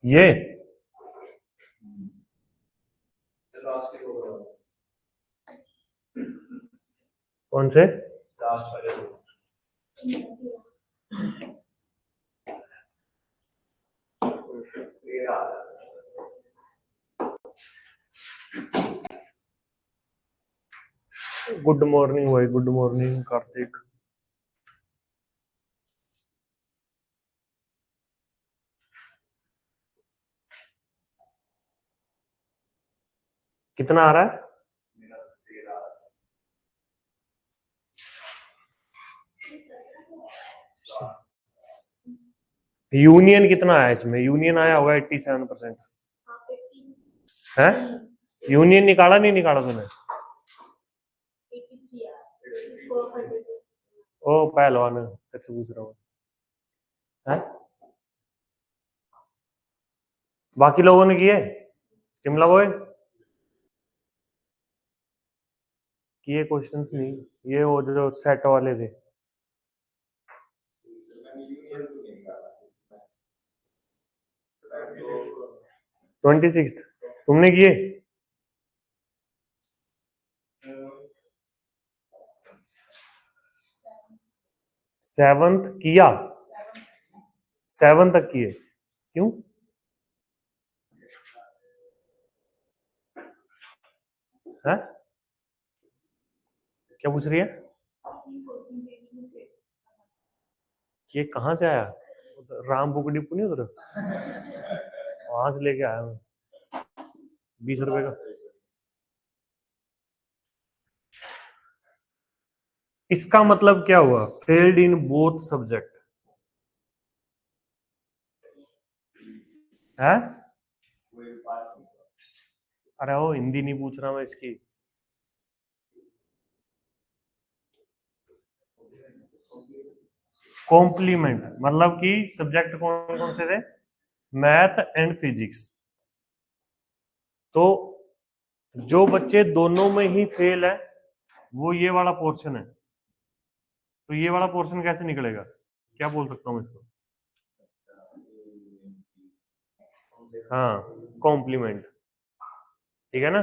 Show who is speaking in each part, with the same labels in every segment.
Speaker 1: ये कौन से? गुड मॉर्निंग भाई, गुड मॉर्निंग कार्तिक। कितना आ रहा है? यूनियन कितना आया इसमें? यूनियन आया होगा 87%। है? यूनियन निकाला नहीं निकाला तूने? ओ पहलवान तेरे से पूछ रहा हूँ। है? बाकी लोगों ने किए? शिमला बॉय किए क्वेश्चंस नहीं, ये वो जो सेट वाले थे। 26 तुमने किए? सेवंथ किया? 7 तक किए? क्यों? है? क्या पूछ रही है? ये कहाँ से आया? राम बुक डिपो नहीं उधर, वहां से लेके आया मैं 20 रुपए का। इसका मतलब क्या हुआ? फेल्ड इन बोथ सब्जेक्ट है? अरे वो हिंदी नहीं पूछ रहा मैं इसकी। कॉम्प्लीमेंट मतलब कि सब्जेक्ट कौन कौन से थे? Math and physics. तो जो बच्चे दोनों में ही फेल है वो ये वाला पोर्शन है, तो ये वाला पोर्शन कैसे निकलेगा? क्या बोल सकता हूँ इसको? हाँ, कॉम्प्लीमेंट। ठीक है ना?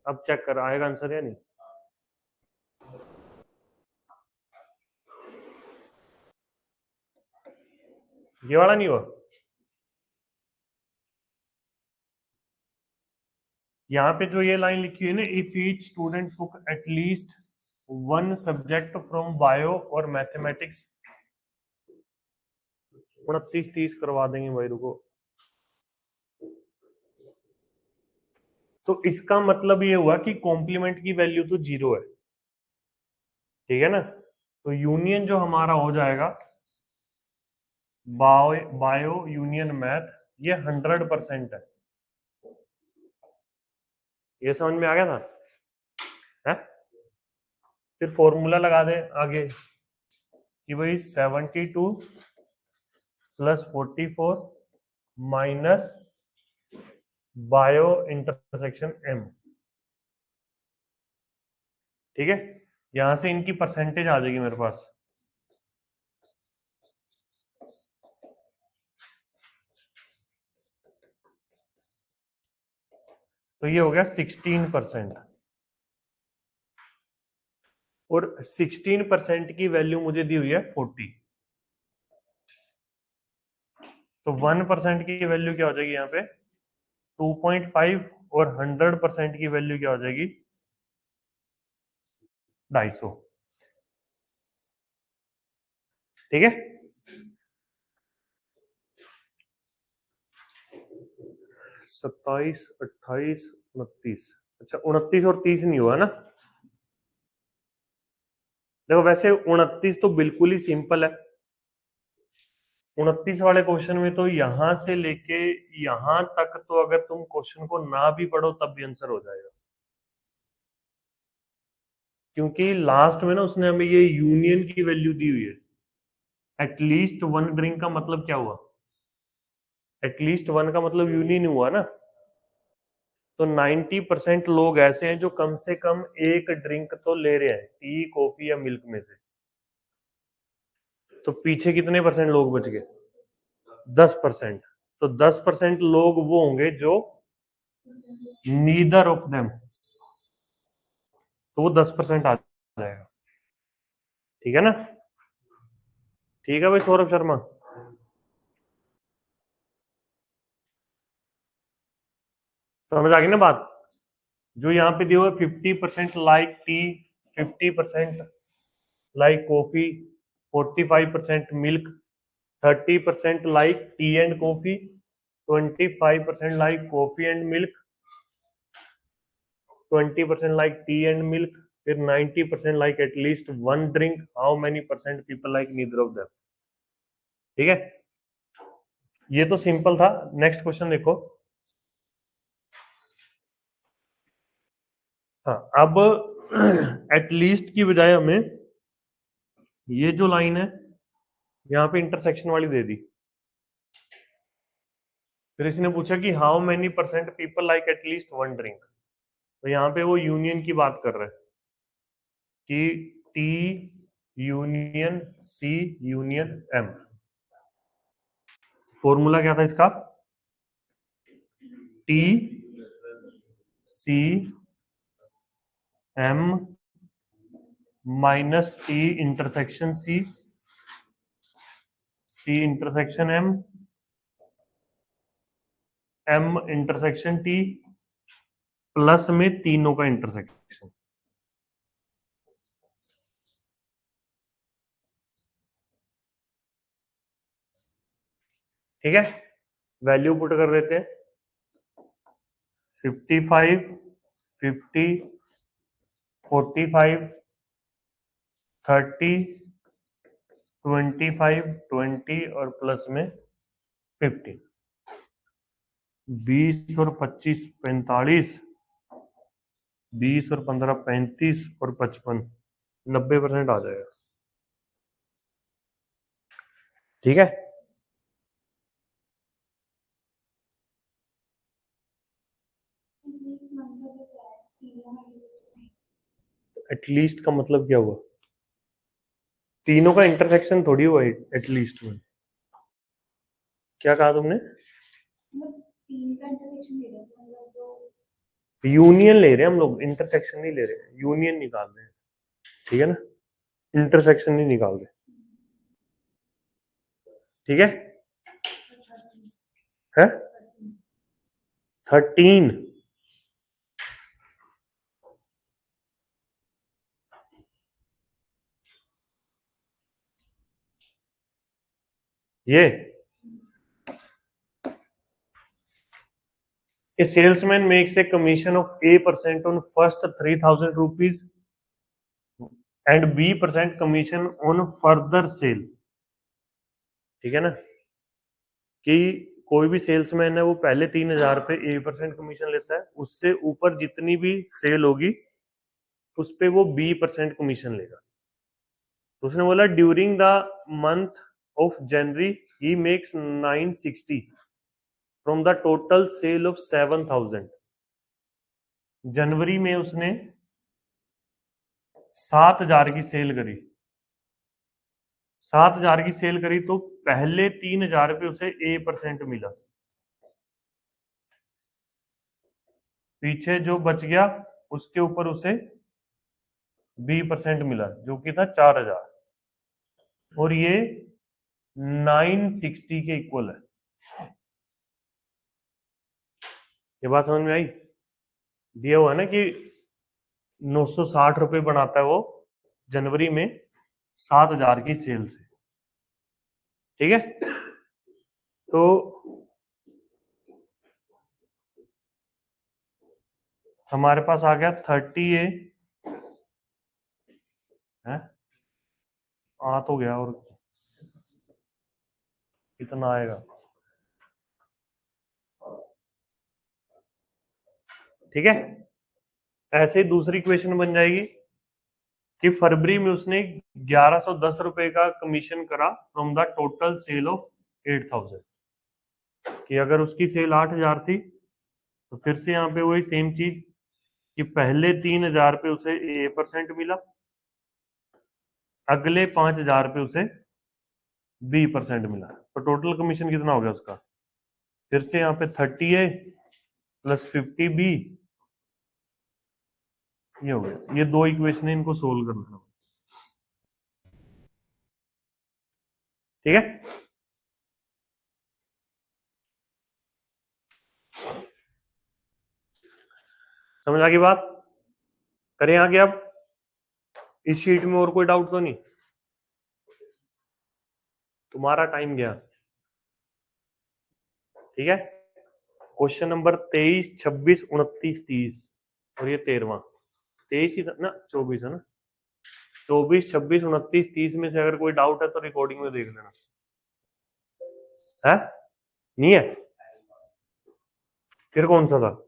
Speaker 1: अब चेक कर आएगा आंसर या नहीं। ये वाला नहीं हुआ? यहाँ पे जो ये लाइन लिखी है ना, if each student took at least one subject from bio और मैथमेटिक्स, 29-30 करवा देंगे भाई, रुको। तो इसका मतलब ये हुआ कि कॉम्प्लीमेंट की वैल्यू तो 0 है। ठीक है ना? तो यूनियन जो हमारा हो जाएगा बायो यूनियन मैथ, ये 100% है। ये समझ में आ गया था? है? फिर फॉर्मूला लगा दे आगे कि भाई 72 प्लस 44 माइनस बायो इंटरसेक्शन एम। ठीक है? यहां से इनकी परसेंटेज आ जाएगी मेरे पास। तो ये हो गया 16%। और 16% की वैल्यू मुझे दी हुई है 40। तो 1% की वैल्यू क्या हो जाएगी यहाँ पे? 2.5। और 100% की वैल्यू क्या हो जाएगी? 250। ठीक है? 27, 28, 29। अच्छा 29 और 30 नहीं हुआ ना? देखो वैसे 29 तो बिल्कुल ही सिंपल है। 29 वाले क्वेश्चन में तो यहां से लेके यहां तक तो अगर तुम क्वेश्चन को ना भी पढ़ो तब भी आंसर हो जाएगा, क्योंकि लास्ट में ना उसने हमें ये यूनियन की वैल्यू दी हुई है। एटलीस्ट वन ड्रिंक का मतलब क्या हुआ? एटलीस्ट वन का मतलब यूनियन हुआ ना? तो 90% लोग ऐसे हैं जो कम से कम एक ड्रिंक तो ले रहे हैं, टी कॉफी या मिल्क में से। तो पीछे कितने परसेंट लोग बच गए? 10%। तो 10% लोग वो होंगे जो नीदर ऑफ देम, तो वो 10% आ जाएगा। ठीक है ना? ठीक है भाई सौरभ शर्मा। समझ आ गई ना बात? जो यहाँ पे दिया हुआ 50% like T, 50% like coffee, 45% milk, 30% like T and coffee, 25% like coffee and milk, 20% like T and milk, फिर 90% like at least one drink, how many percent people like neither of them. ठीक है, ये तो सिंपल था। नेक्स्ट क्वेश्चन देखो। हाँ, अब at least की बजाय हमें ये जो लाइन है यहाँ पे इंटरसेक्शन वाली दे दी। फिर इसने पूछा कि how many percent people like at least one drink, तो यहाँ पे वो यूनियन की बात कर रहे हैं कि T union C union M. Formula क्या था इसका? T C M minus T intersection C, C intersection M, M intersection T, plus में तीनों का इंटरसेक्शन। ठीक है, वैल्यू पुट कर देते हैं। 55, 50, 45, 30, 25, 20 और प्लस में 50। 20 और 25 45, 20 और 15 35 और 55 90% आ जाएगा। ठीक है, एटलीस्ट का मतलब क्या हुआ? तीनों का इंटरसेक्शन थोड़ी हुआ एटलीस्ट में। क्या कहा तुमने? यूनियन ले रहे हैं हम लोग, इंटरसेक्शन नहीं ले रहे, यूनियन निकाल रहे हैं। ठीक है ना, इंटरसेक्शन नहीं निकाल रहे। ठीक है 13। ये A salesman makes a commission of A% on first 3,000 rupees and B% commission on further sale। ठीक है ना, कि कोई भी सेल्समैन है वो पहले 3,000 पे A% कमीशन लेता है, उससे ऊपर जितनी भी सेल होगी उस पे वो B% कमीशन लेगा। तो उसने बोला during the month of January he makes 960 from the total sale of 7,000। जनवरी में उसने 7,000 की सेल करी, 7,000 की सेल करी तो पहले 3,000 पे उसे A% मिला, पीछे जो बच गया उसके ऊपर उसे B% मिला जो कि था 4,000, और ये 960 के इक्वल है। ये बात समझ में आई? दिया हुआ है ना कि 960 रुपए बनाता है वो जनवरी में 7,000 की सेल से। ठीक है, तो हमारे पास आ गया 30A है, आ तो गया, और कितना आएगा? ठीक है, ऐसे ही दूसरी क्वेश्चन बन जाएगी कि फरवरी में उसने 1110 रुपए का कमीशन करा from the total sale of 8,000। कि अगर उसकी सेल 8,000 थी तो फिर से यहाँ पे वही सेम चीज कि पहले 3,000 पे उसे A% मिला, अगले 5,000 पे उसे B% मिला, तो टोटल कमीशन कितना हो गया उसका? फिर से यहाँ पे 30A प्लस 50B, ये हो गया। ये दो इक्वेशन है, इनको सोल्व करना है, ठीक है। समझ आ गई बात? करें आगे अब। इस शीट में और कोई डाउट तो नहीं? तुम्हारा टाइम गया, ठीक है। क्वेश्चन नंबर 23, 26, 29, 30 और ये 13वां। 23 ही था ना, 24 है ना। 24, 26, 29, 30 में से अगर कोई डाउट है तो रिकॉर्डिंग में देख लेना है। नहीं है? फिर कौन सा था?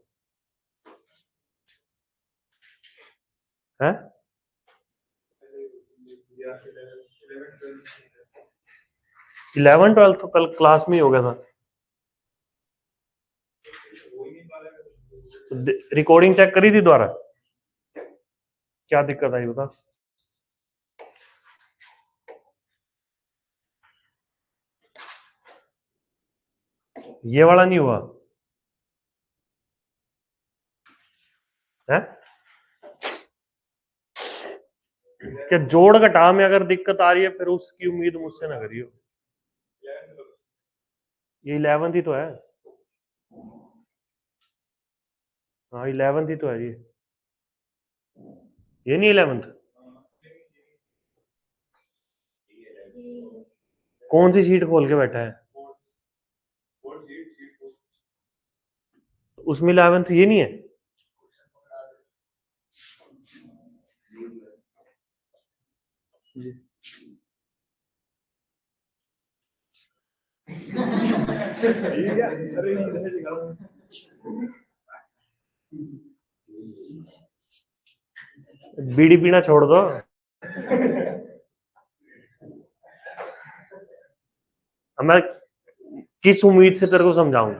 Speaker 1: है 11, 12 तो कल क्लास में ही हो गया था। रिकॉर्डिंग चेक करी थी दोबारा? क्या दिक्कत आई बता। ये वाला नहीं हुआ है? क्या जोड़ घटा में अगर दिक्कत आ रही है फिर उसकी उम्मीद मुझसे ना करियो। ये 11th ही तो है। हाँ 11th ही तो है ये नहीं 11th। कौन सी शीट खोल के बैठा है? उसमें 11th ये नहीं है। बीड़ी पीना छोड़ दो। अब मैं किस उम्मीद से तेरे को समझाऊं?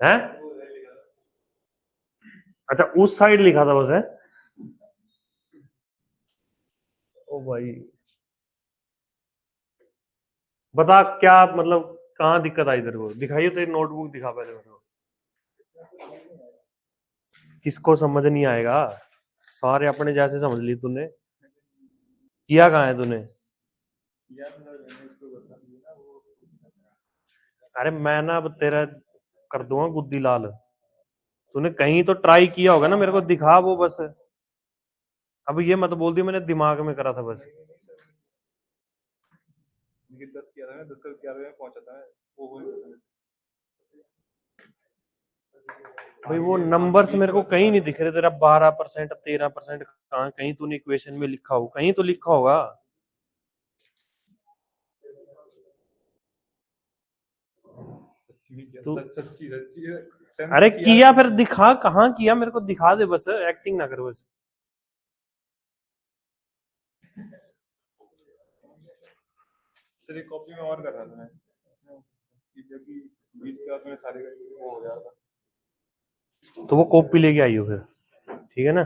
Speaker 1: है? अच्छा उस साइड लिखा था बस है। ओ भाई बता क्या मतलब, कहाँ दिक्कत आई तेरे को? दिखाइए तेरी नोटबुक दिखा पहले मेरे को। किसको समझ नहीं आएगा? सारे अपने जैसे समझ ली तूने। किया कहाँ है तूने? अरे मैं ना अब तेरा कर दूंगा गुद्दी लाल। तूने कहीं तो ट्राई किया होगा ना, मेरे को दिखा वो बस। अब ये मत बोल दी मैंने दिमाग में करा था बस। 10 किया था मैं, 10 का 11 में पहुंचा था वो। भाई वो नंबर्स मेरे को कहीं नहीं दिख रहे तेरा। 12%, 13% कहाँ? कहीं तूने इक्वेशन में लिखा हो, कहीं तो लिखा होगा। तू सच्ची सच्ची अरे किया फिर दिखा, कहाँ किया मेरे को दिखा दे बस, एक्टिंग ना कर बस। सिर्फ कॉपी में और कर रहा था मैं, क्योंकि 20 क्लास में सारे वो हो गया था। तो वो कॉपी लेके आई हो फिर, ठीक है ना।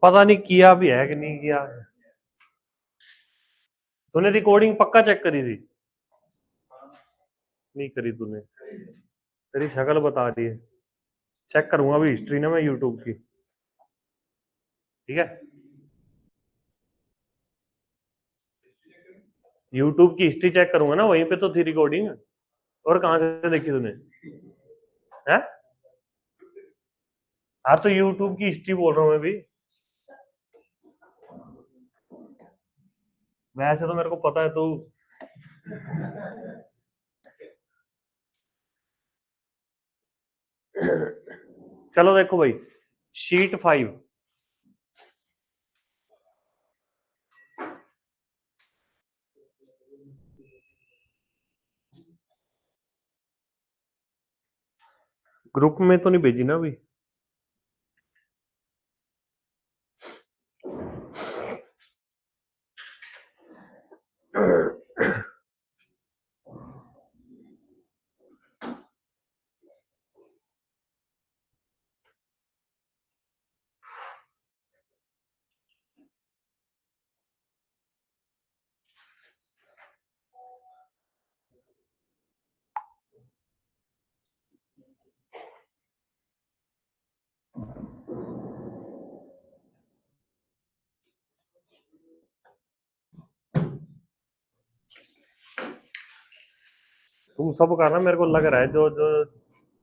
Speaker 1: पता नहीं किया भी है कि नहीं किया। तूने रिकॉर्डिंग पक्का चेक करी थी? नहीं करी तूने, तेरी शक्ल बता रही है। चेक करूंगा अभी हिस्ट्री ना मैं यूट्यूब की, ठीक है। यूट्यूब की हिस्ट्री चेक करूंगा ना, वहीं पे तो थी रिकॉर्डिंग। और कहां से देखी तूने? है? हाँ तो यूट्यूब की हिस्ट्री बोल रहा हूँ मैं भी। वैसे तो मेरे को पता है तू। चलो देखो भाई, शीट 5। ग्रुप में तो नहीं भेजी ना अभी? तुम सब का ना मेरे को लग रहा है जो जो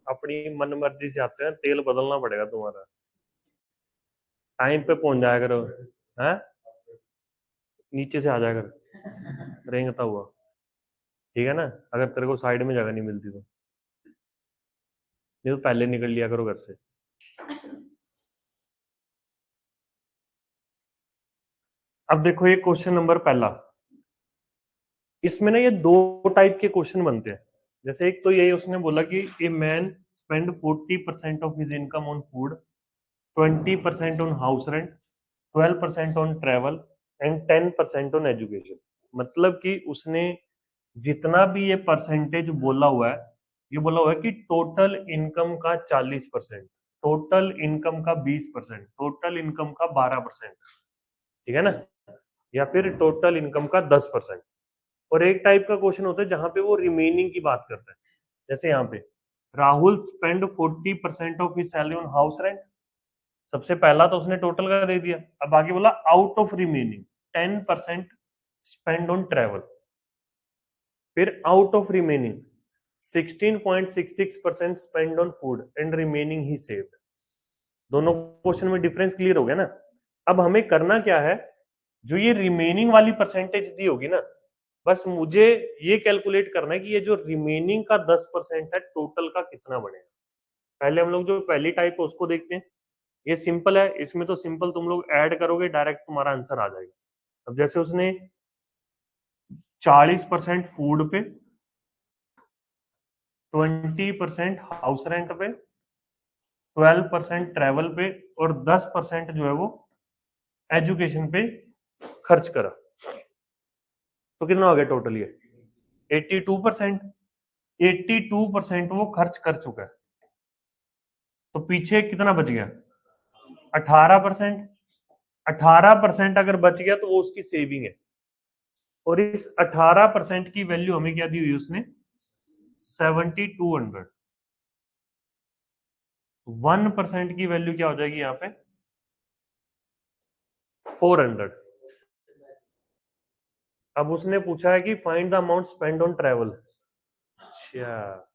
Speaker 1: अपनी मन मर्जी से आते हैं, तेल बदलना पड़ेगा तुम्हारा। टाइम पे पहुंच जाया करो। है, नीचे से आ जाया कर रेंगता हुआ। ठीक है ना, अगर तेरे को साइड में जगह नहीं मिलती तो नहीं तो पहले निकल लिया करो घर से। अब देखो ये क्वेश्चन नंबर पहला, इसमें ना ये दो टाइप के क्वेश्चन बनते हैं। जैसे एक तो यही उसने बोला कि a man spend 40% of his income on food, 20% on house rent, 12% on travel and 10% on education. मतलब कि उसने जितना भी ये परसेंटेज बोला हुआ है, ये बोला हुआ है कि टोटल इनकम का 40%, टोटल इनकम का 20%, टोटल इनकम का 12%। ठीक है ना, या फिर टोटल इनकम का 10%। और एक टाइप का क्वेश्चन होता है जहां पे वो रिमेनिंग की बात करता है। जैसे यहाँ पे Rahul spend 40% of his salary on house rent. सबसे पहला तो उसने टोटल का दे दिया, अब आगे बोला out of remaining 10% spend on travel, फिर out of remaining 16.66% spend on food and remaining ही सेव्ड। दोनों क्वेश्चन में डिफरेंस क्लियर हो गया ना। अब हमें करना क्या है, जो ये रिमेनिंग वाली परसेंटेज दी होगी ना, बस मुझे ये कैलकुलेट करना है कि ये जो रिमेनिंग का 10% है टोटल का कितना बनेगा। पहले हम लोग जो पहली टाइप है उसको देखते हैं। ये सिंपल है, इसमें तो सिंपल तुम लोग ऐड करोगे डायरेक्ट तुम्हारा आंसर आ जाएगा। अब जैसे उसने 40% फूड पे, 20% हाउस रेंट पे, 12% ट्रेवल पे और 10% जो है वो एजुकेशन पे खर्च करा, तो कितना हो गया टोटल ये 82%। 82% वो खर्च कर चुका है, तो पीछे कितना बच गया 18%। 18% अगर बच गया तो वो उसकी सेविंग है। और इस 18% की वैल्यू हमें क्या दी हुई उसने 7200। 1% की वैल्यू क्या हो जाएगी यहाँ पे 400। अब उसने पूछा है कि find the amount spend on travel. अच्छा,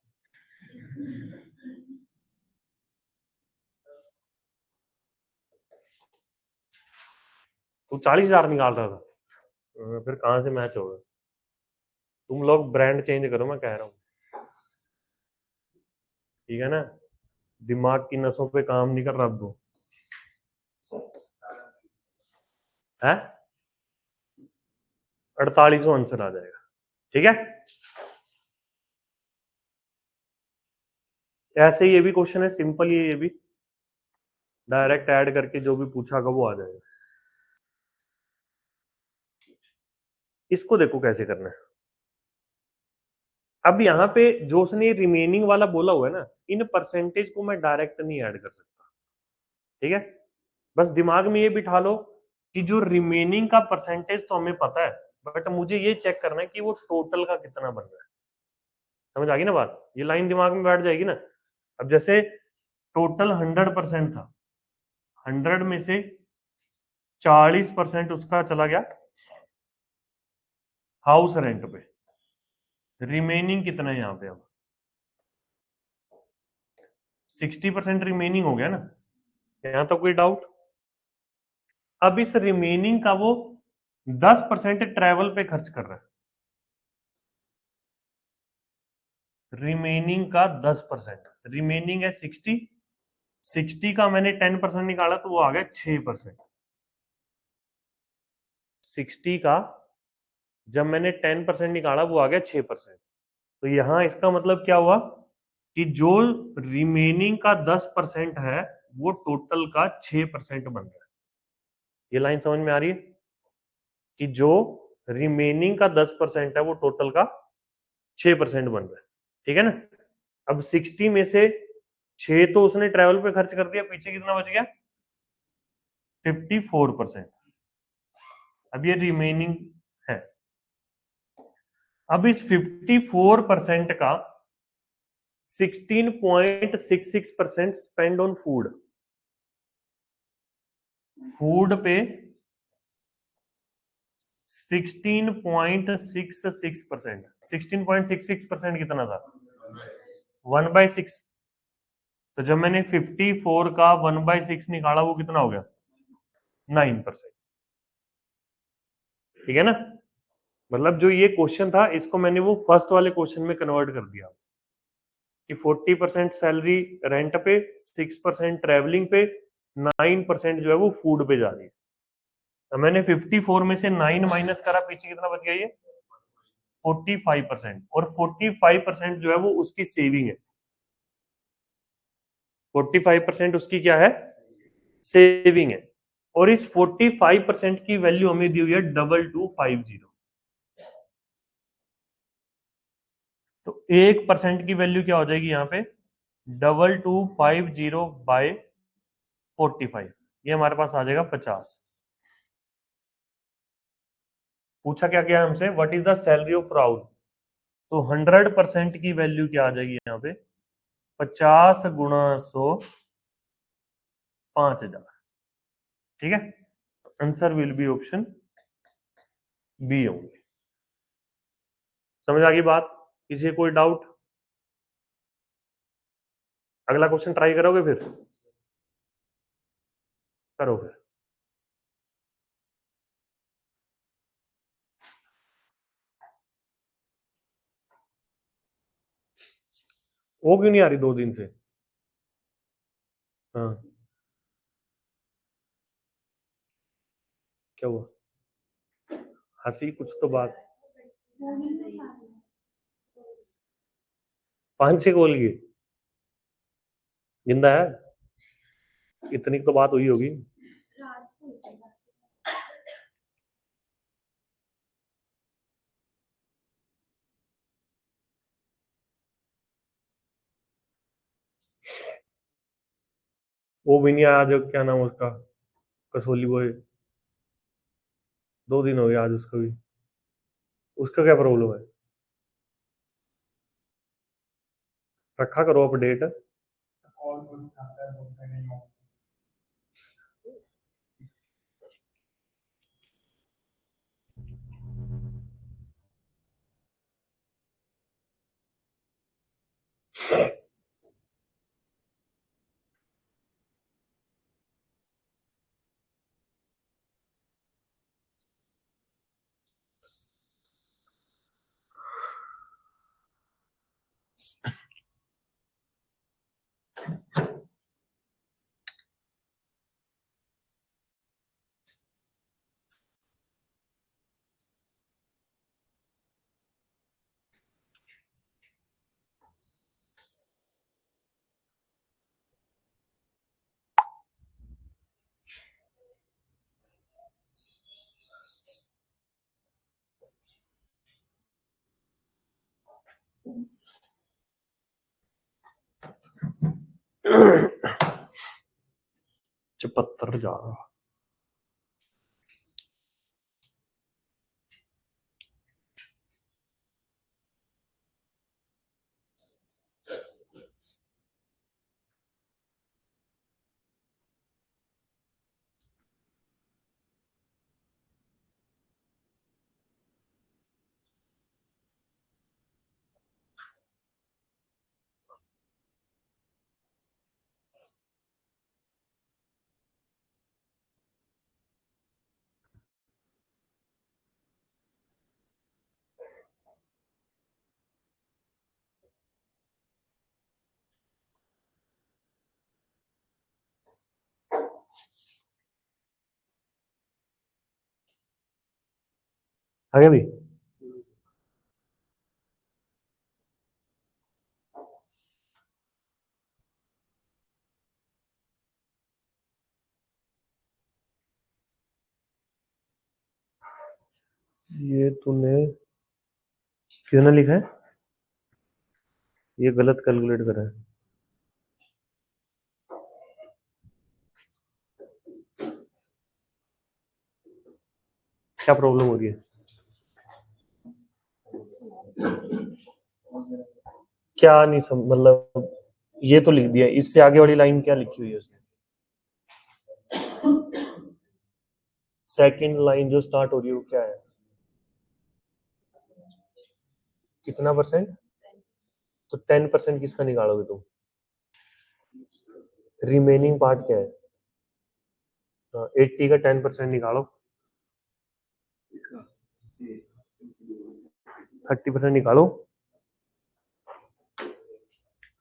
Speaker 1: तू 40,000 निकाल रहा था। फिर कहां से मैच होगा। तुम लोग ब्रांड चेंज करो, मैं कह रहा हूँ। ठीक है ना, दिमाग की नसों पे काम नहीं कर रहा अब वो है। 4800 आंसर आ जाएगा। ठीक है, ऐसे ये भी क्वेश्चन है सिंपल, ये भी डायरेक्ट ऐड करके जो भी पूछा होगा वो आ जाएगा। इसको देखो कैसे करना है। अब यहाँ पे जो उसने रिमेनिंग वाला बोला हुआ है ना, इन परसेंटेज को मैं डायरेक्ट नहीं ऐड कर सकता। ठीक है, बस दिमाग में ये बिठा लो कि जो रिमेनिंग का परसेंटेज तो हमें पता है, बट मुझे ये चेक करना है कि वो टोटल का कितना बन रहा है। समझ आ गई ना बात, ये लाइन दिमाग में बैठ जाएगी ना। अब जैसे टोटल 100% था, 100 में से 40% उसका चला गया हाउस रेंट पे, रिमेनिंग कितना है यहाँ पे अब 60% रिमेनिंग हो गया ना। यहां तो कोई डाउट। अब इस रिमेनिंग का वो 10% ट्रेवल पे खर्च कर रहा है, रिमेनिंग का 10%। रिमेनिंग है 60, 60 का मैंने 10% निकाला तो वो आ गया 6%। 60 का जब मैंने 10% निकाला वो आ गया 6%। तो यहां इसका मतलब क्या हुआ कि जो रिमेनिंग का 10% है वो टोटल का 6% बन रहा है। ये लाइन समझ में आ रही है कि जो रिमेनिंग का 10% है वो टोटल का 6% बन रहा है। ठीक है ना। अब 60 में से 6 तो उसने ट्रेवल पे खर्च कर दिया, पीछे कितना बच गया 54%। अब ये रिमेनिंग है। अब इस 54% का 16.66% स्पेंड ऑन फूड। फूड पे 16.66%। 16.66% कितना था? 1/6। तो जब मैंने 54 का 1/6 निकाला वो कितना हो गया? 9%। ठीक है ना? मतलब जो ये क्वेश्चन था इसको मैंने वो फर्स्ट वाले क्वेश्चन में कन्वर्ट कर दिया कि 40% सैलरी रेंट पे, 6% ट्रेवलिंग पे, 9% जो है वो फूड पे जा रही है। तो मैंने 54 में से 9 माइनस करा, पीछे कितना बच गया? ये 45%। और 45% जो है वो उसकी सेविंग है। 45% उसकी क्या है? सेविंग है। और इस 45% की वैल्यू हमें दी हुई है 2250। तो 1% की वैल्यू क्या हो जाएगी यहाँ पे? 2250/45। ये हमारे पास आ जाएगा 50। पूछा क्या क्या हमसे? What is the salary of Rahul? तो 100% की वैल्यू क्या आ जाएगी यहाँ पे? 50 गुणा 100, 5000। ठीक है, answer will be option B होंगे। समझ आ गई बात? किसी कोई डाउट? अगला क्वेश्चन ट्राई करोगे फिर? करो फिर। वो क्यों नहीं आ रही 2 दिन से? हाँ, क्या हुआ? हंसी कुछ तो बात। 5-6 कॉल की जिंदा है? इतनी तो बात हुई होगी। वो भी नहीं आया जो, क्या नाम है उसका, कसोली बॉय। 2 दिन हो गए आज उसका भी। उसका क्या प्रॉब्लम है? रखा करो अपडेट। चपत्तर जा रहा। आगे भी ये तूने क्यों ना लिखा है? ये गलत कैलकुलेट करा है। क्या प्रॉब्लम हो रही है? क्या नहीं मतलब ये तो लिख दिया, इससे आगे वाली लाइन क्या लिखी हुई है उसने? सेकंड लाइन जो स्टार्ट हो रही है वो क्या है? कितना परसेंट? तो 10% किसका निकालोगे तुम? रिमेनिंग पार्ट क्या है? 80 का 10% निकालो, 30% निकालो।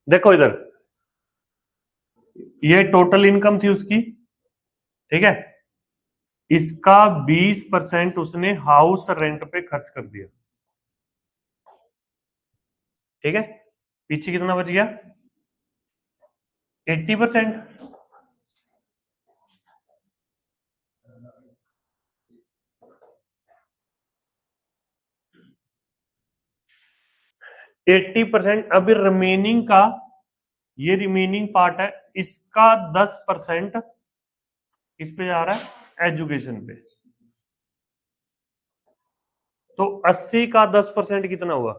Speaker 1: देखो इधर, ये टोटल इनकम थी उसकी, ठीक है, इसका 20% उसने हाउस रेंट पे खर्च कर दिया, ठीक है। पीछे कितना बच गया? 80%। एट्टी परसेंट अभी रिमेनिंग का, ये रिमेनिंग पार्ट है, इसका 10% किस पे जा रहा है? एजुकेशन पे। तो 80 का 10% कितना हुआ?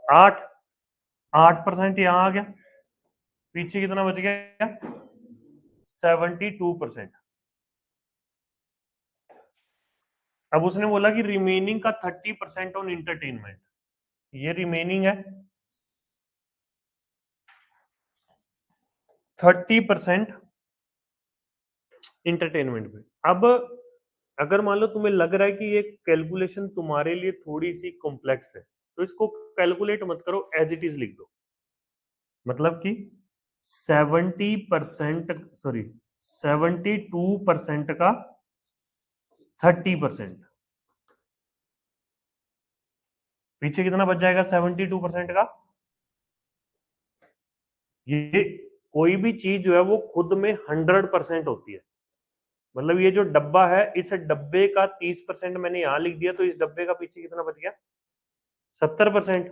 Speaker 1: 8। 8% यहां आ गया, पीछे कितना बच गया? 72%। अब उसने बोला कि रिमेनिंग का 30% ऑन इंटरटेनमेंट, ये रिमेनिंग है 30% इंटरटेनमेंट पे। अब अगर मान लो तुम्हें लग रहा है कि ये कैलकुलेशन तुम्हारे लिए थोड़ी सी कॉम्प्लेक्स है, तो इसको कैलकुलेट मत करो, एज इट इज लिख दो। मतलब कि 70%, सॉरी 72% का 30%, पीछे कितना बच जाएगा 72% का? ये कोई भी चीज जो है वो खुद में 100% होती है। मतलब ये जो डब्बा है, इस डब्बे का 30% मैंने यहां लिख दिया, तो इस डब्बे का पीछे कितना बच गया? 70%।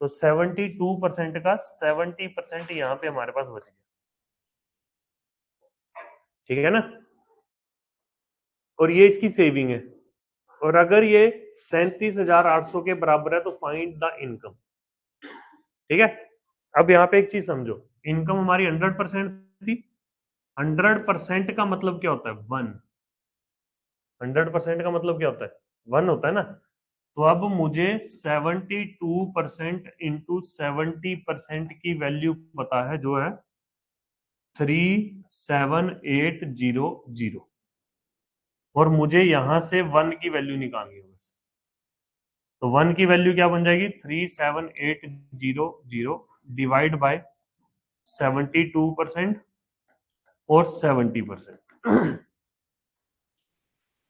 Speaker 1: तो 72% का 70% यहां पे हमारे पास बच गया, ठीक है ना। और ये इसकी सेविंग है, और अगर ये 37,800 के बराबर है तो फाइंड द इनकम, ठीक है। अब यहाँ पे एक चीज समझो, इनकम हमारी 100% थी। 100% का मतलब क्या होता है? 1। 100% का मतलब क्या होता है? 1 होता है ना। तो अब मुझे 72% इंटू 70% की वैल्यू पता है, जो है 37800, और मुझे यहां से 1 की वैल्यू निकालनी है बस। तो 1 की वैल्यू क्या बन जाएगी? 37800 डिवाइड बाय 72% और 70%।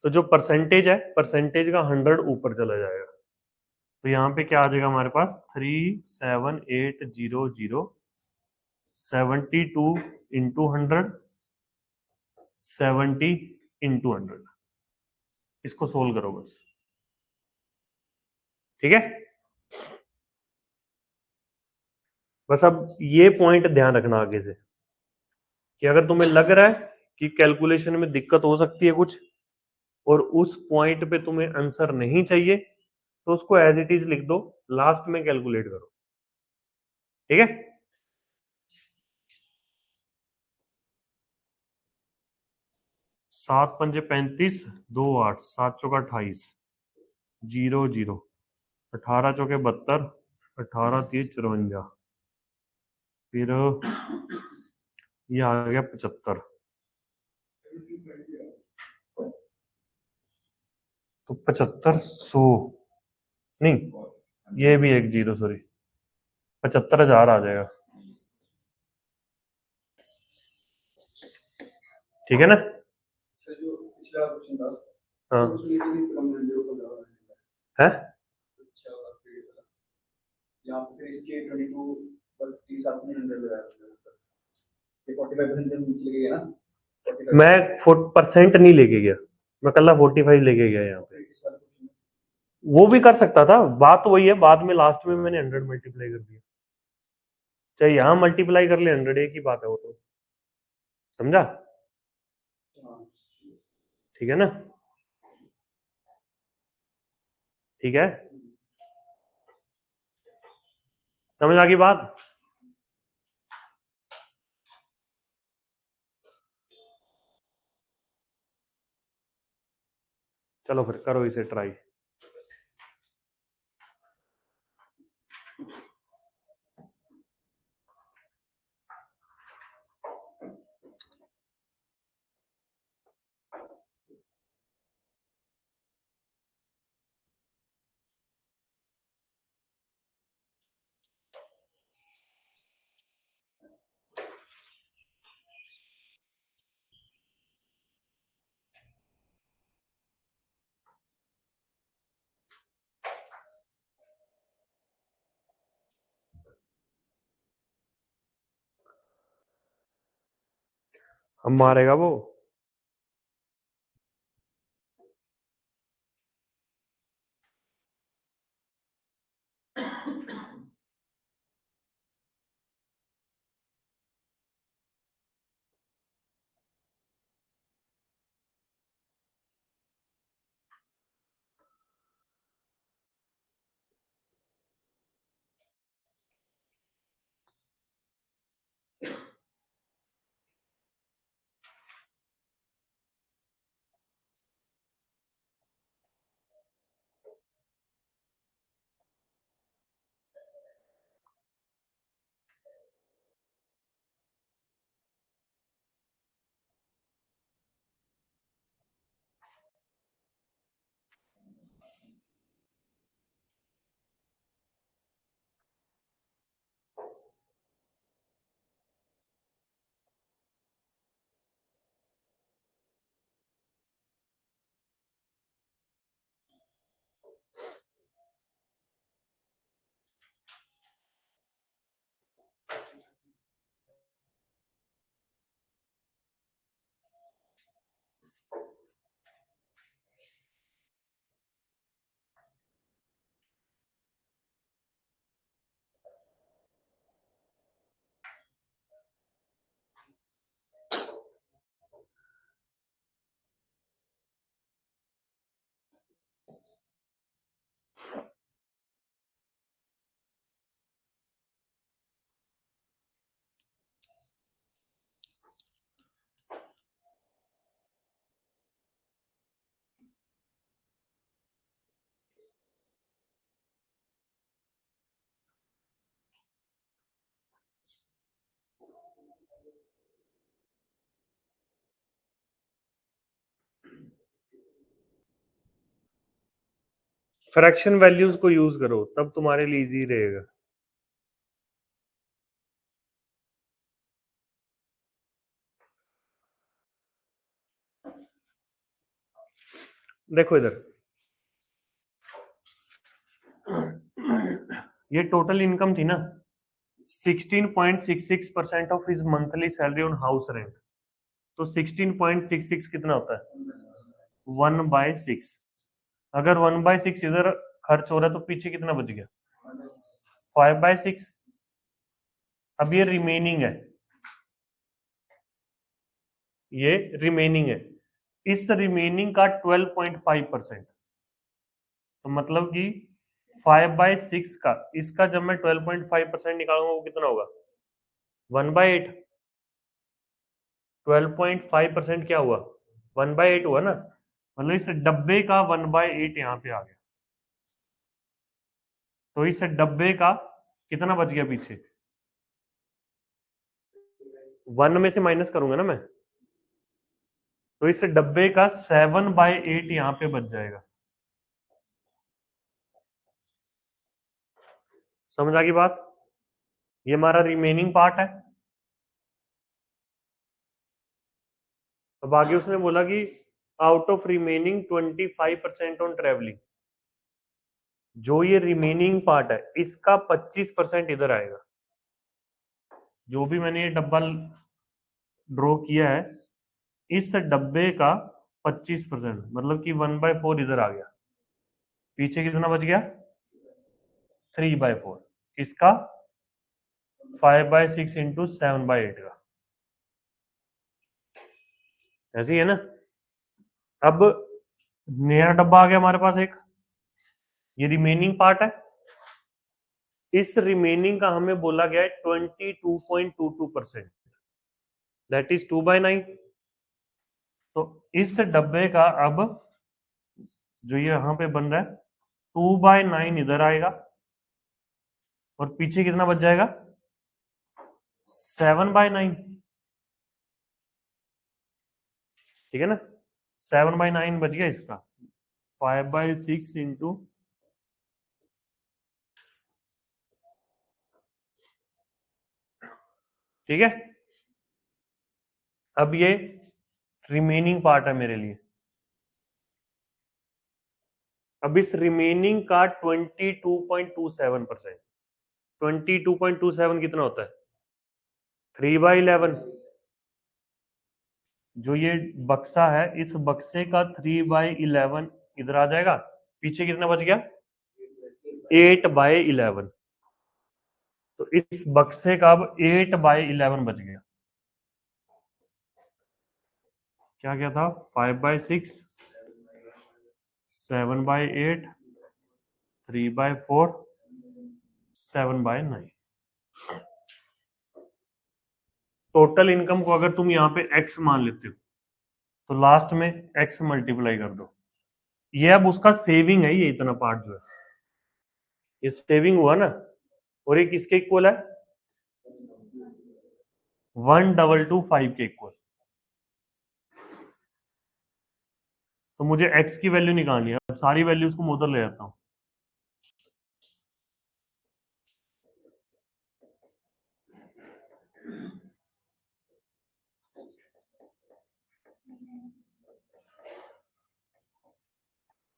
Speaker 1: तो जो परसेंटेज है, परसेंटेज का 100 ऊपर चला जाएगा। तो यहाँ पे क्या आ जाएगा हमारे पास? 37800 72 इंटू 100, 70 इंटू 100। इसको सोल्व करो बस, ठीक है। बस अब ये पॉइंट ध्यान रखना आगे से, कि अगर तुम्हें लग रहा है कि कैलकुलेशन में दिक्कत हो सकती है कुछ, और उस पॉइंट पे तुम्हें आंसर नहीं चाहिए, तो उसको एज इट इज लिख दो, लास्ट में कैलकुलेट करो, ठीक है। 7×5 = 35, 2 8, 7 चौका 28, 0 0, 18 चौके 72, 18 30 54, फिर ये आ गया 75। तो 7500 नहीं, ये भी एक जीरो, सॉरी, 75,000 आ जाएगा, ठीक है ना। हाँ है, मैं 40% नहीं लेके गया, मैं कल 45 लेके गया यहाँ पे। वो भी कर सकता था, बात तो वही है, बाद में लास्ट में मैंने 100 मल्टीप्लाई कर दिया, चाहे यहाँ मल्टीप्लाई कर ले 100, एक ही बात है वो तो, समझा? ठीक है ना, ठीक है, समझ आ गई बात? चलो फिर करो इसे ट्राई। हम मारेगा वो। फ्रैक्शन वैल्यूज को यूज करो तब तुम्हारे लिए इजी रहेगा। देखो इधर, ये टोटल इनकम थी ना, 16.66% of his monthly salary on house rent. तो 16.66 कितना होता है? 1/6। अगर 1/6 इधर खर्च हो रहा है तो पीछे कितना बच गया? 5/6। अब ये रिमेनिंग है, ये रिमेनिंग है। इस रिमेनिंग का 12.5%, तो मतलब कि 5/6 का, इसका जब मैं 12.5% निकालूंगा वो कितना होगा? 1/8। 12.5% क्या हुआ? 1/8 हुआ ना। मतलब इस डब्बे का 1/8 यहाँ पे आ गया। तो इस डब्बे का कितना बच गया पीछे? 1 में से माइनस करूंगा ना मैं, तो इस डब्बे का 7/8 यहाँ पे बच जाएगा। समझ आ गई बात? ये हमारा रिमेनिंग पार्ट है। अब आगे उसने बोला कि out of remaining 25% on travelling, जो ये रिमेनिंग पार्ट है इसका 25% इधर आएगा। जो भी मैंने ये डब्बा ड्रॉ किया है, इस डब्बे का 25%, मतलब कि 1/4 इधर आ गया। पीछे कितना बच गया? 3/4। किसका? 5/6 इंटू 7/8 का। ऐसे ही है ना। अब नया डब्बा आ गया हमारे पास एक, ये रिमेनिंग पार्ट है। इस रिमेनिंग का हमें बोला गया है 22.22%, दैट इज 2/9। तो इस डब्बे का अब जो ये यहां पे बन रहा है 2/9 इधर आएगा, और पीछे कितना बच जाएगा? 7/9। ठीक है ना। 7/9 बच गया इसका। 5/6 इंटू, ठीक है। अब ये रिमेनिंग पार्ट है मेरे लिए। अब इस रिमेनिंग का 22.27%, 22.27 कितना होता है? 3/11। जो ये बक्सा है, इस बक्से का 3/11 इधर आ जाएगा, पीछे कितना बच गया 8/11। तो इस बक्से का अब 8/11 बच गया। क्या क्या था 5/6, 7/8, 3/4, 7/9। टोटल इनकम को अगर तुम यहाँ पे x मान लेते हो तो लास्ट में x मल्टीप्लाई कर दो। ये अब उसका सेविंग है, ये इतना पार्ट जो है ये सेविंग हुआ ना, और ये किसके इक्वल है 1225 के इक्वल। तो मुझे x की वैल्यू निकालनी है, अब सारी वैल्यूज को मैं उधर ले जाता हूँ।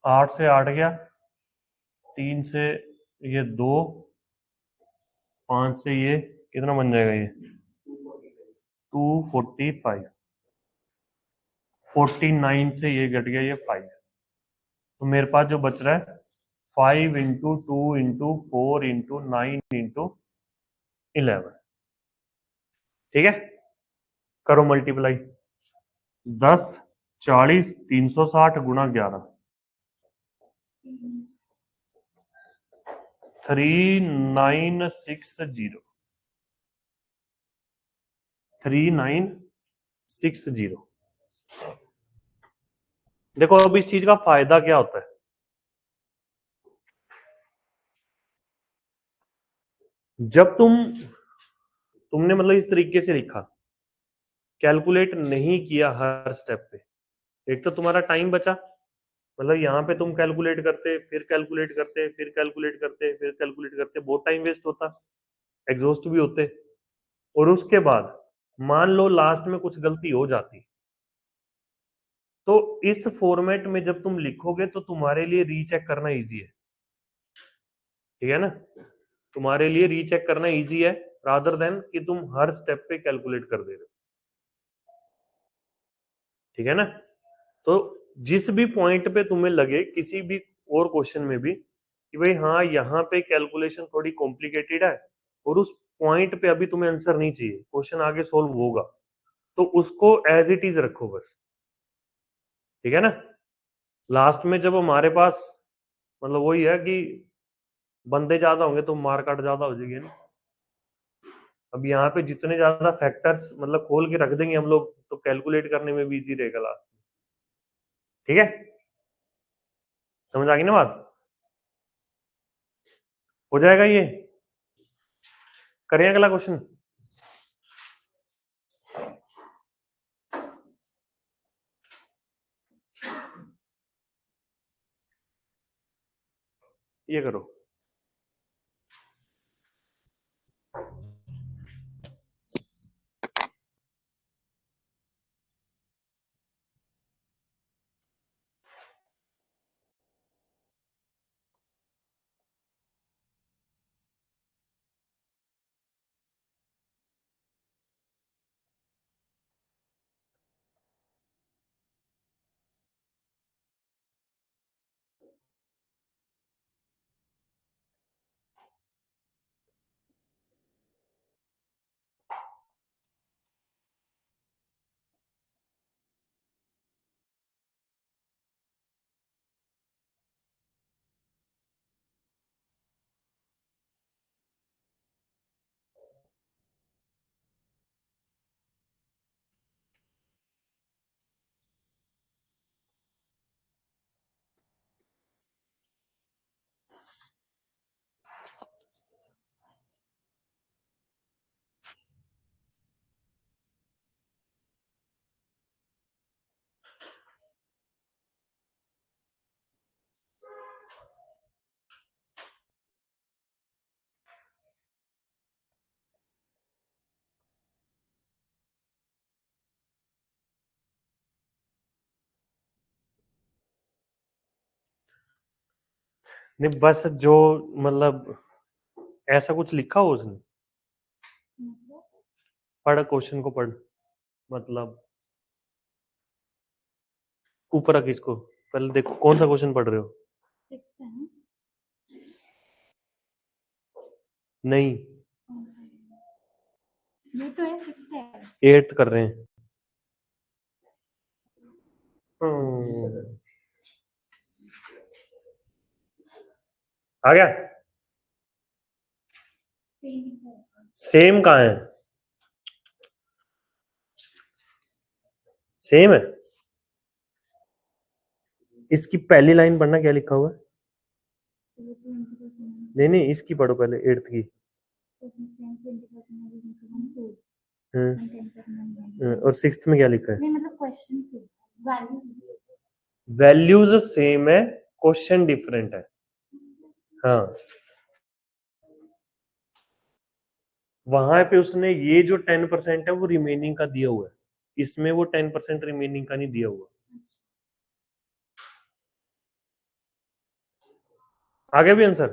Speaker 1: आठ से 8 गया, 3 से ये 2, 5 से ये कितना बन जाएगा ये 245, 49 से ये घट गया ये 5। तो मेरे पास जो बच रहा है 5 इंटू 2 इंटू 4 इंटू 9 इंटू 11। ठीक है, करो मल्टीप्लाई। 10, 40, 360 गुणा 11, 3960, 3960। देखो अब इस चीज का फायदा क्या होता है, जब तुमने मतलब इस तरीके से लिखा, कैलकुलेट नहीं किया हर स्टेप पे, एक तो तुम्हारा टाइम बचा, मतलब यहाँ पे तुम कैलकुलेट करते फिर कैलकुलेट करते फिर कैलकुलेट करते फिर कैलकुलेट करते, बहुत टाइम वेस्ट होता, एग्जॉस्ट भी होते। और उसके बाद मान लो लास्ट में कुछ गलती हो जाती, तो इस फॉर्मेट में जब तुम लिखोगे तो तुम्हारे लिए रीचेक करना इजी है। ठीक है ना, तुम्हारे लिए रीचेक करना इजी है रादर देन कि तुम हर स्टेप पे कैलकुलेट कर दे रहे हो। ठीक है ना, तो जिस भी पॉइंट पे तुम्हें लगे किसी भी और क्वेश्चन में भी कि भाई हाँ यहाँ पे कैलकुलेशन थोड़ी कॉम्प्लिकेटेड है और उस पॉइंट पे अभी तुम्हें आंसर नहीं चाहिए, क्वेश्चन आगे सोल्व होगा, तो उसको एज इट इज रखो बस। ठीक है ना, लास्ट में जब हमारे पास मतलब वही है कि बंदे ज्यादा होंगे तो मार काट ज्यादा हो जाएगी ना। अब यहाँ पे जितने ज्यादा फैक्टर्स मतलब खोल के रख देंगे हम लोग तो कैलकुलेट करने में भी इजी रहेगा लास्ट में। ठीक है, समझ आ गई ना बात, हो जाएगा ये। करें अगला क्वेश्चन। ये करो, नहीं बस जो मतलब ऐसा कुछ लिखा हो उसने, पढ़ क्वेश्चन को पढ़, मतलब ऊपर रख इसको, पहले देखो कौन सा क्वेश्चन पढ़ रहे हो। नहीं,
Speaker 2: ये तो है 6th है।
Speaker 1: 8th कर रहे हैं। आ गया। सेम कहाँ है? सेम है। इसकी पहली लाइन पढ़ना, क्या लिखा हुआ है? नहीं नहीं, इसकी पढ़ो पहले, 8th की। और 6th में क्या लिखा है?
Speaker 2: नहीं मतलब क्वेश्चन से
Speaker 1: वैल्यूज सेम है, क्वेश्चन डिफरेंट है। हाँ, वहां पे उसने ये जो 10% है वो रिमेनिंग का दिया हुआ है, इसमें वो 10% रिमेनिंग का नहीं दिया हुआ। आगे भी आंसर।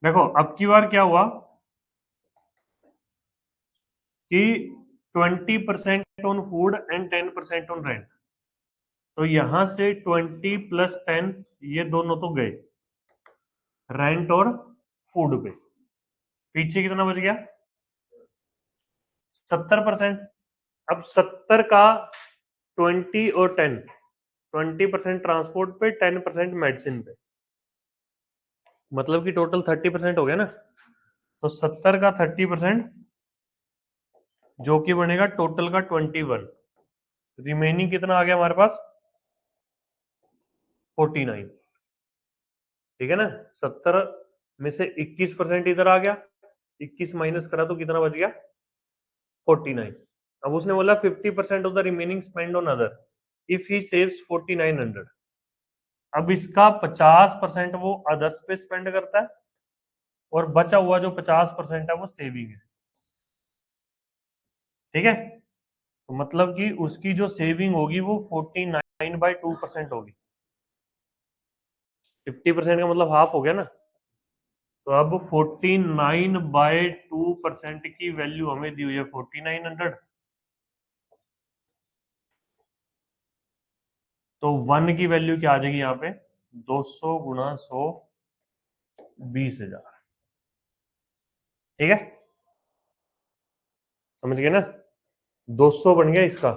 Speaker 1: देखो अब की बार क्या हुआ कि 20% on food and 10% on rent, तो यहां से 20 प्लस 10 ये दोनों तो गए रेंट और फूड पे, पीछे कितना बच गया? 70%। अब 70 का 20 और 10, 20% ट्रांसपोर्ट पे, 10% मेडिसिन पे, मतलब कि टोटल 30% हो गया ना। तो 70 का 30% जो कि बनेगा टोटल का 21, रिमेनिंग कितना आ गया हमारे पास? 49। ठीक है ना, 70 में से 21% इधर आ गया, 21 माइनस करा तो कितना बच गया? 49। अब उसने बोला 50% of the remaining spend on other if he saves 4900। अब इसका 50% वो अदर्स पे स्पेंड करता है और बचा हुआ जो 50% है वो सेविंग है। ठीक है, तो मतलब कि उसकी जो सेविंग होगी वो 49/2% होगी। 50% का मतलब हाफ हो गया ना। तो अब 49/2% की वैल्यू हमें दी हुई है 4900। तो 1 की वैल्यू क्या आ जाएगी यहाँ पे? 200 गुणा 100, 20,000। ठीक है, समझ गए ना? 200 बन गया इसका।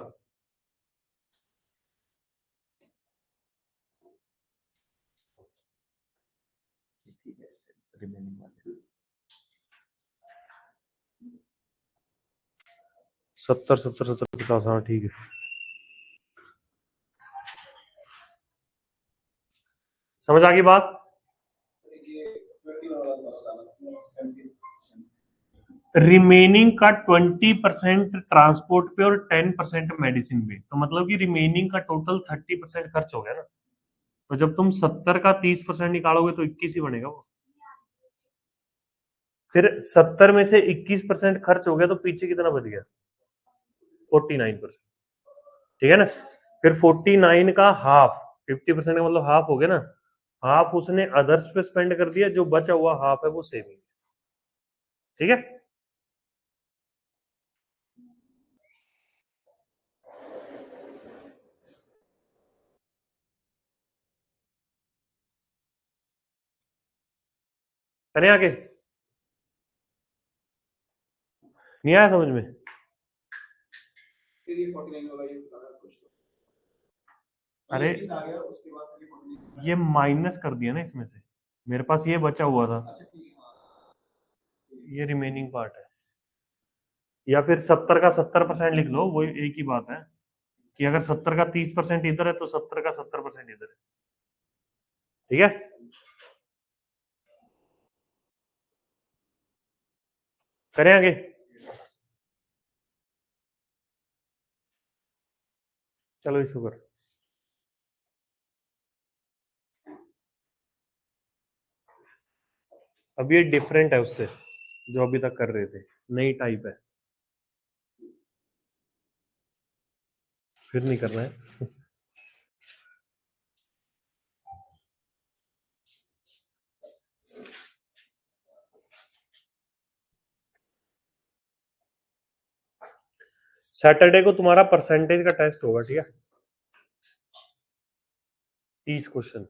Speaker 1: सत्तर 70 70 50, हाँ ठीक है। समझ आ गई बात? रिमेनिंग का 20% ट्रांसपोर्ट पे और 10% मेडिसिन पे, तो मतलब कि रिमेनिंग का टोटल 30% खर्च हो गया ना। तो जब तुम 70 का 30% निकालोगे तो 21 ही बनेगा वो। फिर 70 में से 21% खर्च हो गया तो पीछे कितना बच गया? 49%। ठीक है ना, फिर 49 का हाफ, 50% का मतलब हाफ हो गया ना, हाफ उसने अदर्स पे स्पेंड कर दिया, जो बचा हुआ हाफ है वो सेविंग। ठीक है, करें आगे? नहीं आया समझ में? अरे ये माइनस कर दिया ना इसमें से, मेरे पास ये बचा हुआ था, ये रिमेनिंग पार्ट है। या फिर 70 का 70% लिख लो, वो एक ही बात है कि अगर 70 का 30% इधर है तो 70 का 70% इधर है। ठीक है, करें आगे? चलो इसको कर। अब ये डिफरेंट है उससे जो अभी तक कर रहे थे, नई टाइप है, फिर नहीं करना है। सैटरडे को तुम्हारा परसेंटेज का टेस्ट होगा, ठीक है, 30 क्वेश्चन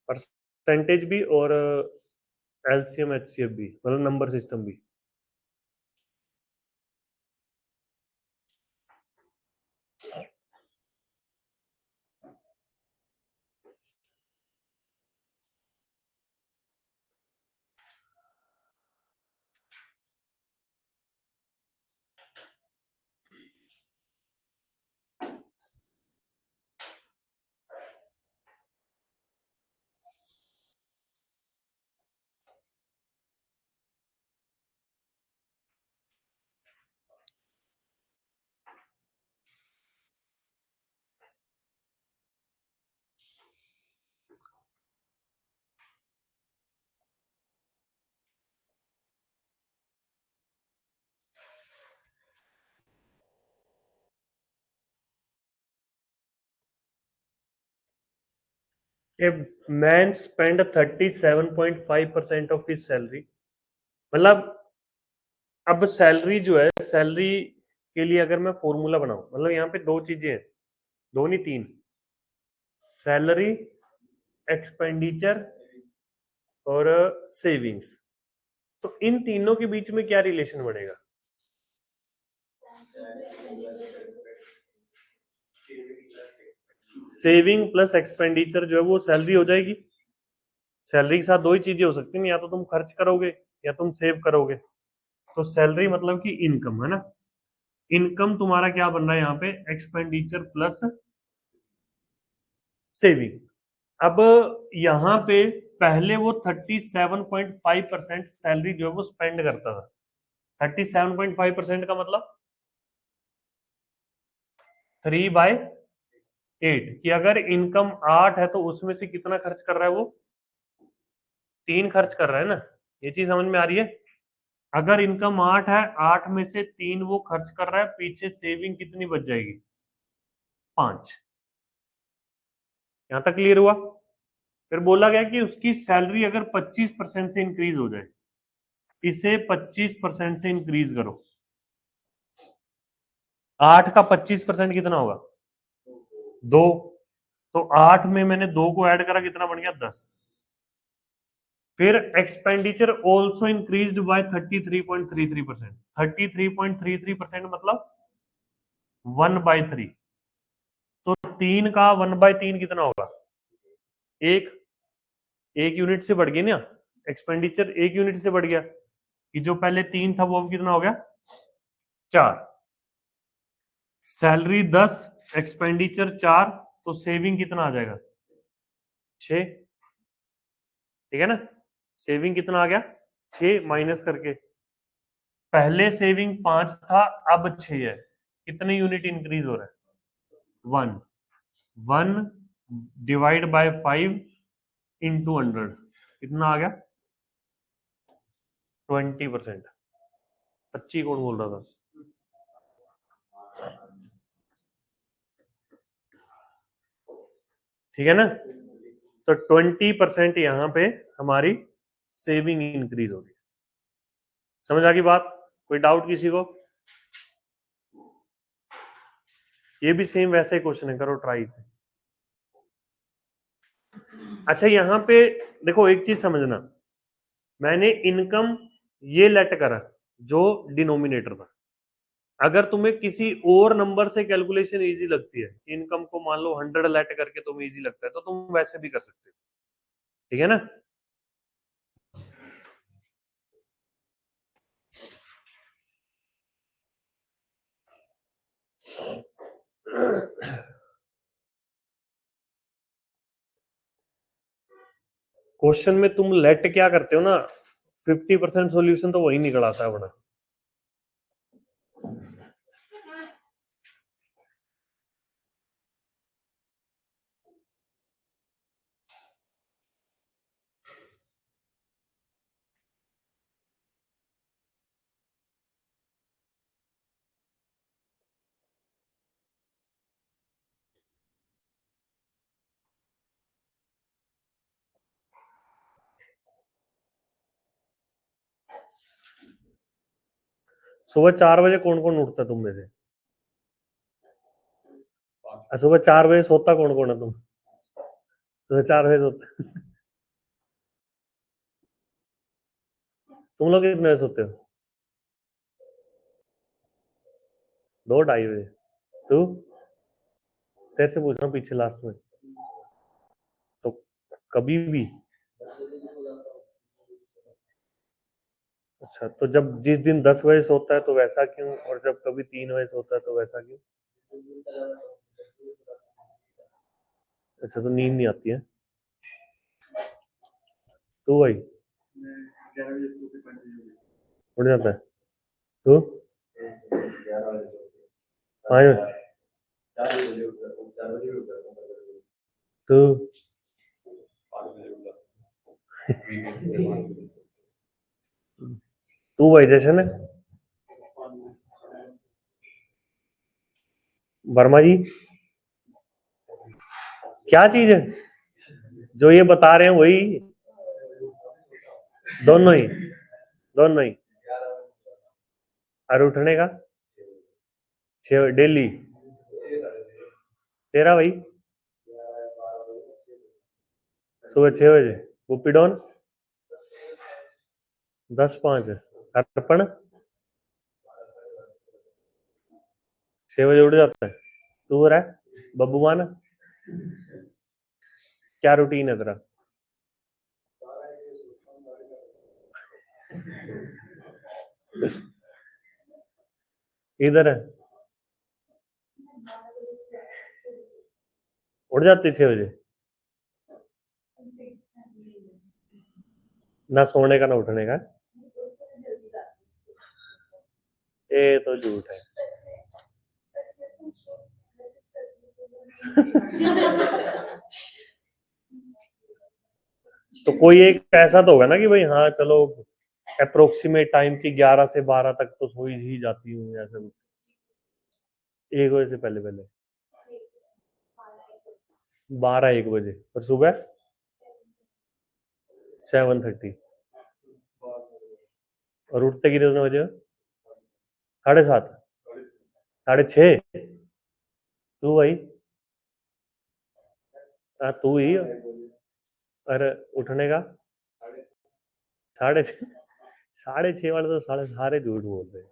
Speaker 1: परसेंटेज भी और एलसीएम एचसीएफ भी, मतलब नंबर सिस्टम भी। A man spend 37.5% of his salary, मतलब अब सैलरी जो है, सैलरी के लिए अगर मैं फॉर्मूला बनाऊं, मतलब यहाँ पे दो चीजें हैं, दो नहीं तीन, सैलरी, एक्सपेंडिचर और सेविंग्स। तो इन तीनों के बीच में क्या रिलेशन बनेगा? सेविंग प्लस एक्सपेंडिचर जो है वो सैलरी हो जाएगी। सैलरी के साथ दो ही चीजें हो सकती हैं, या तो तुम खर्च करोगे या तुम सेव करोगे। तो सैलरी मतलब कि इनकम है ना, इनकम तुम्हारा क्या बन रहा है यहाँ पे, एक्सपेंडिचर प्लस सेविंग। अब यहाँ पे पहले वो 37.5% सैलरी जो है वो स्पेंड करता था। 37.5% का मतलब 3/8, कि अगर इनकम 8 है तो उसमें से कितना खर्च कर रहा है वो, 3 खर्च कर रहा है ना। ये चीज समझ में आ रही है? अगर इनकम 8 है, 8 में से 3 वो खर्च कर रहा है, पीछे सेविंग कितनी बच जाएगी, 5। यहां तक क्लियर हुआ? फिर बोला गया कि उसकी सैलरी अगर 25% से इंक्रीज हो जाए, इसे 25% से इंक्रीज करो। 8 का 25% कितना होगा, 2। तो 8 में मैंने 2 को ऐड करा, कितना बन गया, 10। फिर एक्सपेंडिचर ऑल्सो इंक्रीज बाय 33.33%। 33.33% मतलब 1/3। तो 3 का 1/3 कितना होगा, एक। एक यूनिट से बढ़ गई ना, एक्सपेंडिचर एक यूनिट से बढ़ गया, कि जो पहले 3 था वो अब कितना हो गया, 4। सैलरी 10, एक्सपेंडिचर 4, तो सेविंग कितना आ जाएगा, 6। ठीक है ना, सेविंग कितना आ गया, 6 माइनस करके। पहले सेविंग 5 था, अब 6 है, कितने यूनिट इंक्रीज हो रहा है, 1। 1 डिवाइड बाय 5 इंटू 100, कितना आ गया, 20%। 25 कौन बोल रहा था? ठीक है ना, तो 20% यहाँ पे हमारी सेविंग इंक्रीज हो रही है। समझ आ गई बात? कोई डाउट किसी को? ये भी सेम वैसे ही क्वेश्चन है, करो ट्राई से। अच्छा यहाँ पे देखो, एक चीज समझना, मैंने इनकम ये लेट करा जो डिनोमिनेटर था। अगर तुम्हें किसी और नंबर से कैलकुलेशन इजी लगती है, इनकम को मान लो 100 लेट करके तुम्हें इजी लगता है, तो तुम वैसे भी कर सकते हो। ठीक है ना? क्वेश्चन में तुम लेट क्या करते हो ना, 50% सॉल्यूशन तो वही निकल आता है बड़ा। सुबह 4 बजे कौन कौन उठता है तुम में से? सुबह 4 बजे सोता कौन कौन है तुम? सुबह 4 बजे सोते तुम लोग कितने बजे सोते हो? 2-2:30 बजे। तू? तेरे से पूछ रहा हूँ पीछे लास्ट में। तो कभी भी? अच्छा, तो जब जिस दिन 10 बजे सोता है तो वैसा क्यों, और जब कभी 3 बजे सोता है तो वैसा क्यों? अच्छा, तो नींद नहीं आती है? तू भाई उठ जाता है? तू? 5 बजे? तू? तू भाई जैसे ने वर्मा जी, क्या चीज है जो ये बता रहे हैं वही? दोनों ही? दोनों ही? और उठने का 6 डेली? तेरा भाई सुबह 6 बजे? कुपीडोन 10-5? अर्पण 6 बजे उठ जाता है? तू हो रहा है बब्बू मान? क्या रूटीन है तेरा? इधर है उठ जाती 6 बजे? ना सोने का ना उठने का? ये तो झूठ है। तो कोई एक ऐसा तो होगा ना कि भाई हाँ चलो अप्रोक्सीमेट टाइम की 11 से 12 तक तो सो ही जाती हूँ, ऐसा कुछ 1 बजे से पहले पहले? 12-1 बजे और सुबह 7:30? और उठते कितने बजे हो? 7:30? 6:30? तू भाई? हाँ तू ही हो। अरे उठने का 6:30? 6:30 वाले तो सारे सारे झूठ बोलते हैं।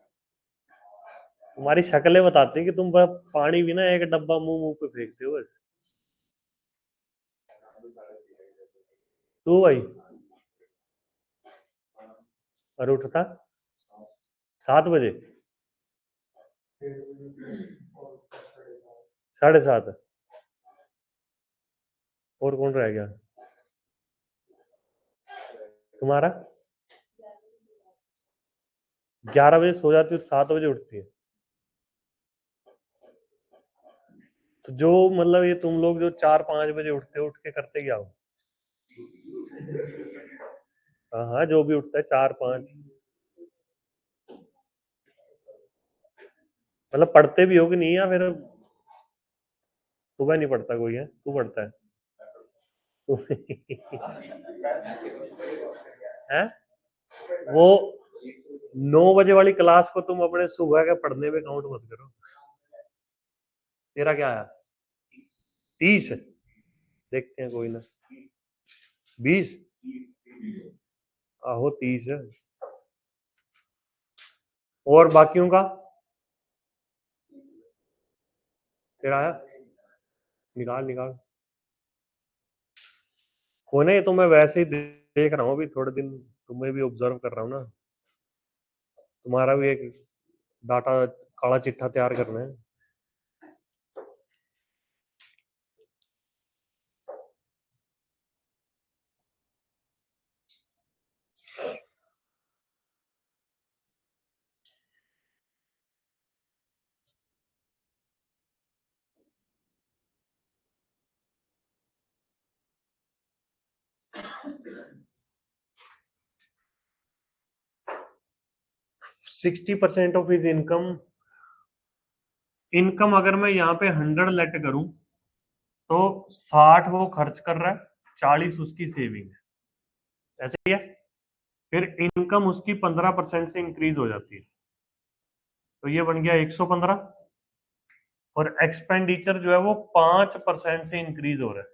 Speaker 1: तुम्हारी शक्लें बताती हैं कि तुम बस पानी भी ना एक डब्बा मुंह मुंह पे फेंकते हो बस। तू भाई? और उठता 7 बजे? 7:30? और कौन रह गया तुम्हारा? 11 बजे सो जाती है, 7 बजे उठती है? तो जो मतलब ये तुम लोग जो 4-5 बजे उठते हो, उठ के करते क्या हो? हाँ हाँ, जो भी उठता है 4-5, मतलब पढ़ते भी हो कि नहीं, या फिर सुबह नहीं पढ़ता कोई है, तू पढ़ता है? हैं? वो 9 बजे वाली क्लास को तुम अपने सुबह के पढ़ने में काउंट मत करो। तेरा क्या है? 30? देखते हैं कोई ना। 20? आहो 30 है। और बाकियों का तेरा आया? निकाल निकाल। होने तो मैं वैसे ही देख रहा हूँ अभी थोड़े दिन, तुम्हें भी ऑब्जर्व कर रहा हूँ ना। तुम्हारा भी एक डाटा काला चिट्ठा तैयार करना है। Sixty percent of his income, income अगर मैं यहाँ पे 100 लेट करूं तो 60 वो खर्च कर रहा है, 40 उसकी सेविंग है, ऐसे ही है। फिर इनकम उसकी 15% से इंक्रीज हो जाती है। तो ये बन गया 115, और एक्सपेंडिचर जो है वो 5% से इंक्रीज हो रहा है।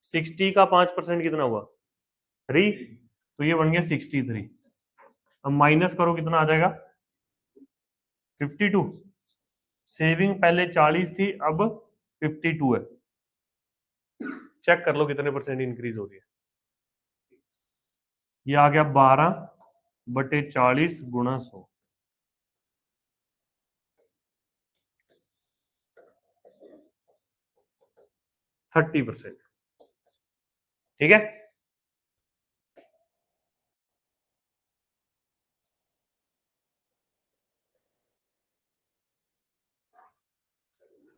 Speaker 1: 60 का 5% कितना हुआ? 3, तो ये बन गया 63। अब माइनस करो, कितना आ जाएगा? 52। सेविंग पहले 40 थी, अब 52 है। चेक कर लो कितने परसेंट इंक्रीज हो रही है। ये आ गया 12/40 गुणा 100। 30%। ठीक है,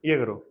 Speaker 1: ये करो।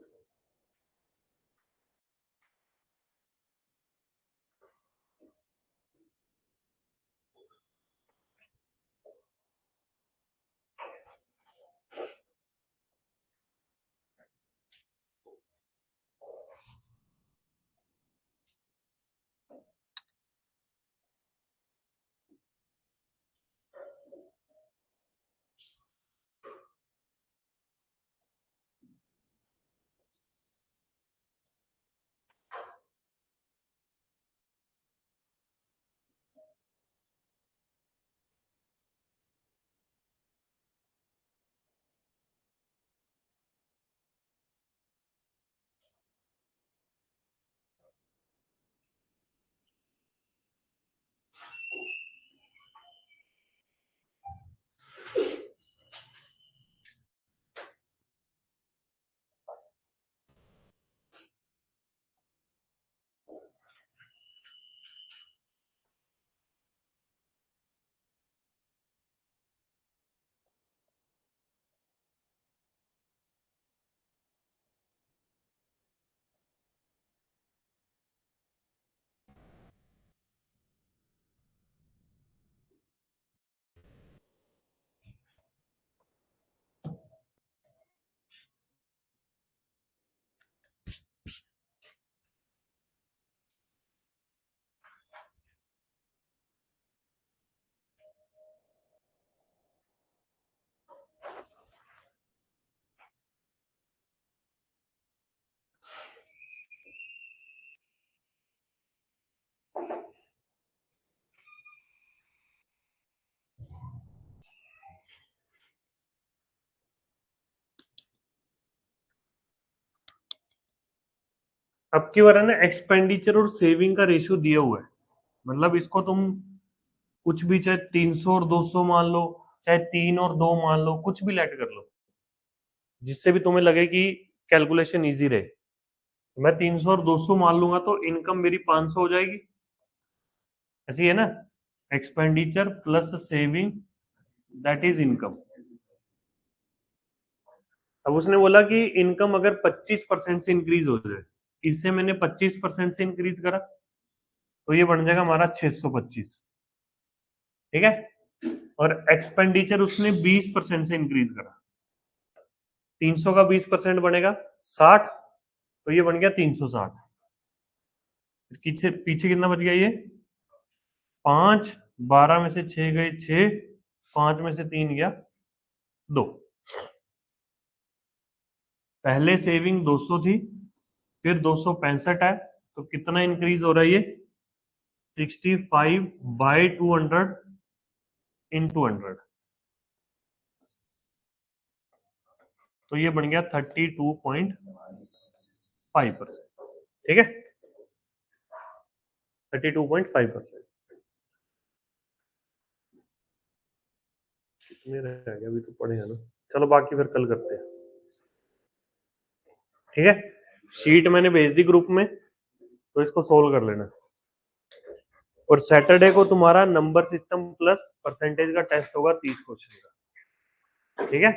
Speaker 1: अब की बार है ना, एक्सपेंडिचर और सेविंग का रेशियो दिया हुआ है। मतलब इसको तुम कुछ भी, चाहे 300 और 200 मान लो, चाहे 3 और 2 मान लो, कुछ भी लेट कर लो, जिससे भी तुम्हें लगे कि कैलकुलेशन इजी रहे। मैं 300 और 200 मान लूंगा तो इनकम मेरी 500 हो जाएगी। ऐसी है ना, expenditure plus saving that is income. अब उसने बोला कि इनकम अगर 25% से इंक्रीज हो जाए, इससे मैंने 25% से इंक्रीज करा, तो ये बन जाएगा हमारा 625। ठीक है, और एक्सपेंडिचर उसने 20% से इंक्रीज करा, 300 का 20% बनेगा 60, तो ये बन गया 360। पीछे पीछे कितना बच गया? ये 5, 12 में से 6 गए 6, 5 में से 3 गया 2। पहले सेविंग 200 थी, फिर 265 है, तो कितना इंक्रीज हो रहा है? ये 65/200 into 100, तो ये बन गया 32.5%। ठीक है, 32.5%। कितने रह गया अभी तो पढ़े हैं ना। चलो बाकी फिर कल करते हैं। ठीक है, शीट मैंने भेज दी ग्रुप में, तो इसको सोल्व कर लेना। और सैटरडे को तुम्हारा नंबर सिस्टम प्लस परसेंटेज का टेस्ट होगा 30 क्वेश्चन का। ठीक है।